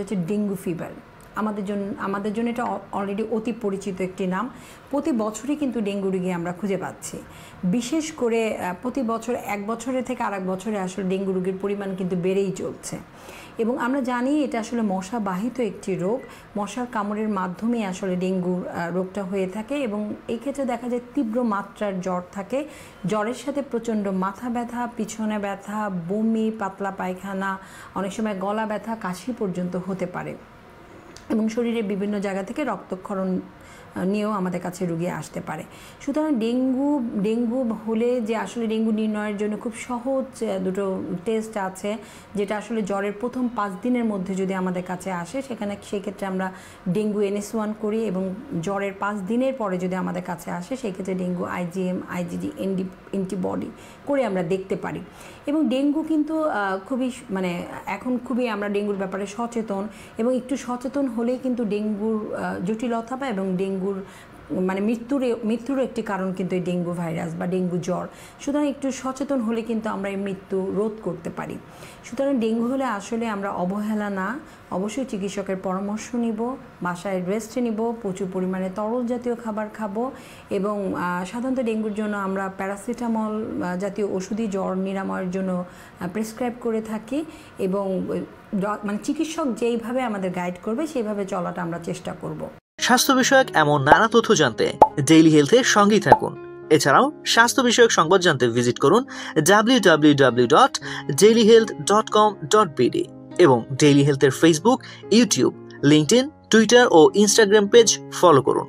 হচ্ছে dengue fever. আমাদের জন্য এটা অলরেডি অতি পরিচিত একটি নাম। প্রতি বছরই কিন্তু ডেঙ্গু রোগী আমরা খুঁজে পাচ্ছি। বিশেষ করে প্রতি বছর এক বছরের থেকে আরেক বছরে আসলে ডেঙ্গু রোগীর পরিমাণ কিন্তু বেড়েই চলছে। এবং আমরা জানি এটা আসলে মশাবাহিত একটি রোগ। মশার কামড়ের মাধ্যমে আসলে ডেঙ্গু রোগটা হয়ে থাকে এবং এই ক্ষেত্রে দেখা যায় তীব্র মাত্রার জ্বর থাকে। জ্বরের সাথে প্রচণ্ড মাথা ব্যথা, পিছনে ব্যথা, বমি, পাতলা পায়খানা, অনেক সময় গলা ব্যথা, কাশি পর্যন্ত হতে পারে এবং শরীরে বিভিন্ন জায়গা থেকে রক্তক্ষরণ নিয়েও আমাদের কাছে রোগী আসতে পারে। সুতরাং ডেঙ্গু হলে যে আসলে ডেঙ্গু নির্ণয়ের জন্য খুব সহজ দুটো টেস্ট আছে, যেটা আসলে জ্বরের প্রথম 5 দিনের মধ্যে যদি আমাদের কাছে আসে সেক্ষেত্রে আমরা ডেঙ্গু NS1 করি এবং জ্বরের 5 দিনের পরে যদি আমাদের কাছে আসে সেক্ষেত্রে ডেঙ্গু IgM IgG অ্যান্টিবডি করে আমরা দেখতে পারি। এবং ডেঙ্গু কিন্তু এখন খুবই আমরা ডেঙ্গুর ব্যাপারে সচেতন এবং একটু সচেতন হলেই কিন্তু ডেঙ্গুর জটিলতা এবং ডেঙ্গুর মৃত্যুরও একটি কারণ কিন্তু এই ডেঙ্গু ভাইরাস বা ডেঙ্গু জ্বর। সুতরাং একটু সচেতন হলে কিন্তু আমরা এই মৃত্যু রোধ করতে পারি। সুতরাং ডেঙ্গু হলে আসলে আমরা অবহেলা না, অবশ্যই চিকিৎসকের পরামর্শ নিব, বাসায় রেস্ট নিব, প্রচুর পরিমাণে তরল জাতীয় খাবার খাবো এবং সাধারণত ডেঙ্গুর জন্য আমরা প্যারাসিটামল জাতীয় ওষুধই জ্বর নিরাময়ের জন্য প্রেসক্রাইব করে থাকি এবং চিকিৎসক যেইভাবে আমাদের গাইড করবে সেইভাবে চলাটা আমরা চেষ্টা করব। স্বাস্থ্য বিষয়ক এমন নানা তথ্য জানতে ডেইলি হেলথের সঙ্গেই থাকুন। এছাড়াও স্বাস্থ্য বিষয়ক সংবাদ জানতে ভিজিট করুন www.dailyhealth.com.bd এবং ডেইলি হেলথের ফেসবুক, ইউটিউব, লিঙ্কডইন, টুইটার ও ইনস্টাগ্রাম পেজ ফলো করুন।